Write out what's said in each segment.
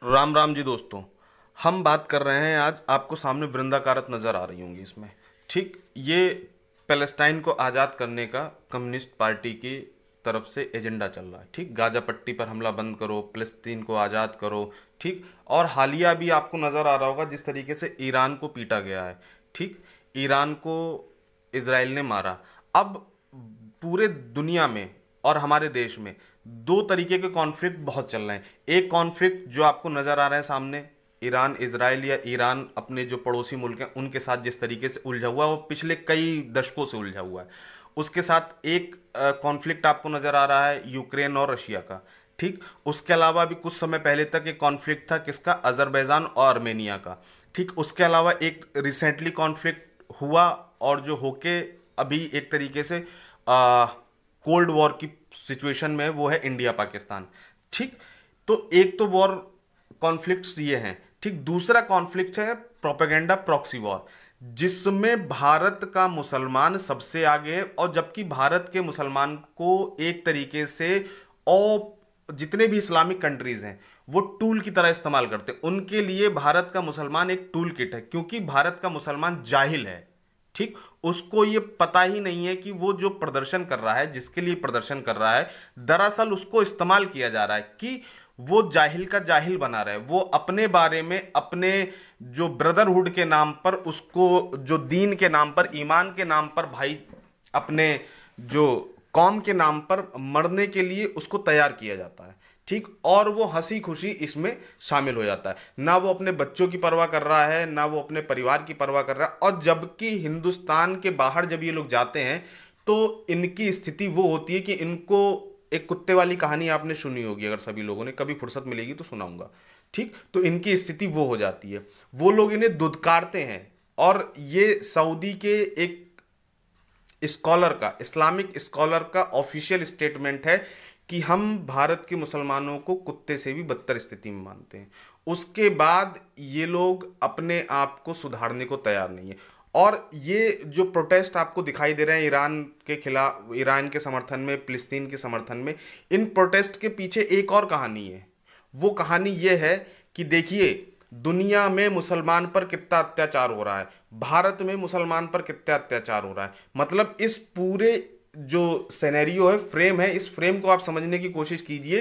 राम राम जी दोस्तों। हम बात कर रहे हैं, आज आपको सामने वृंदाकारत नज़र आ रही होंगी इसमें। ठीक, ये पैलेस्टाइन को आज़ाद करने का कम्युनिस्ट पार्टी की तरफ से एजेंडा चल रहा है। ठीक, गाजा पट्टी पर हमला बंद करो, फिलिस्तीन को आज़ाद करो। ठीक, और हालिया भी आपको नज़र आ रहा होगा जिस तरीके से ईरान को पीटा गया है। ठीक, ईरान को इसराइल ने मारा। अब पूरे दुनिया में और हमारे देश में दो तरीके के कॉन्फ्लिक्ट बहुत चल रहे हैं। एक कॉन्फ्लिक्ट जो आपको नजर आ रहा है सामने, ईरान इजराइल या ईरान अपने जो पड़ोसी मुल्क हैं उनके साथ जिस तरीके से उलझा हुआ है वो पिछले कई दशकों से उलझा हुआ है। उसके साथ एक कॉन्फ्लिक्ट आपको नजर आ रहा है यूक्रेन और रशिया का। ठीक, उसके अलावा भी कुछ समय पहले तक एक कॉन्फ्लिक्ट था किसका, अजरबैजान और आर्मेनिया का। ठीक, उसके अलावा एक रिसेंटली कॉन्फ्लिक्ट हुआ और जो होके अभी एक तरीके से कोल्ड वॉर की सिचुएशन में वो है इंडिया पाकिस्तान। ठीक, तो एक तो वॉर कॉन्फ्लिक्ट्स ये हैं। ठीक, दूसरा कॉन्फ्लिक्ट है प्रोपेगेंडा प्रॉक्सी वॉर, जिसमें भारत का मुसलमान सबसे आगे है। और जबकि भारत के मुसलमान को एक तरीके से और जितने भी इस्लामिक कंट्रीज हैं वो टूल की तरह इस्तेमाल करते हैं। उनके लिए भारत का मुसलमान एक टूल किट है, क्योंकि भारत का मुसलमान जाहिल है। ठीक, उसको ये पता ही नहीं है कि वो जो प्रदर्शन कर रहा है, जिसके लिए प्रदर्शन कर रहा है, दरअसल उसको इस्तेमाल किया जा रहा है कि वो जाहिल का जाहिल बना रहा है। वो अपने बारे में, अपने जो ब्रदरहुड के नाम पर, उसको जो दीन के नाम पर, ईमान के नाम पर, भाई अपने जो कौम के नाम पर मरने के लिए उसको तैयार किया जाता है। ठीक, और वो हंसी खुशी इसमें शामिल हो जाता है। ना वो अपने बच्चों की परवाह कर रहा है, ना वो अपने परिवार की परवाह कर रहा है। और जबकि हिंदुस्तान के बाहर जब ये लोग जाते हैं तो इनकी स्थिति वो होती है कि इनको, एक कुत्ते वाली कहानी आपने सुनी होगी, अगर सभी लोगों ने कभी फुर्सत मिलेगी तो सुनाऊंगा। ठीक, तो इनकी स्थिति वो हो जाती है, वो लोग इन्हें दुत्कारते हैं। और ये सऊदी के एक स्कॉलर का, इस्लामिक स्कॉलर का ऑफिशियल स्टेटमेंट है कि हम भारत के मुसलमानों को कुत्ते से भी बदतर स्थिति में मानते हैं। उसके बाद ये लोग अपने आप को सुधारने को तैयार नहीं है। और ये जो प्रोटेस्ट आपको दिखाई दे रहे हैं ईरान के खिलाफ, ईरान के समर्थन में, फिलिस्तीन के समर्थन में, इन प्रोटेस्ट के पीछे एक और कहानी है। वो कहानी ये है कि देखिए, दुनिया में मुसलमान पर कितना अत्याचार हो रहा है, भारत में मुसलमान पर कितना अत्याचार हो रहा है। मतलब इस पूरे जो सिनेरियो है, फ्रेम है, इस फ्रेम को आप समझने की कोशिश कीजिए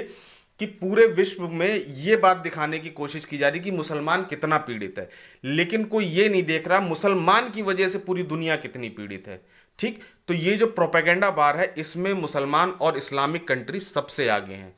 कि पूरे विश्व में ये बात दिखाने की कोशिश की जा रही कि मुसलमान कितना पीड़ित है, लेकिन कोई ये नहीं देख रहा मुसलमान की वजह से पूरी दुनिया कितनी पीड़ित है। ठीक, तो ये जो प्रोपेगेंडा वार है इसमें मुसलमान और इस्लामिक कंट्री सबसे आगे हैं।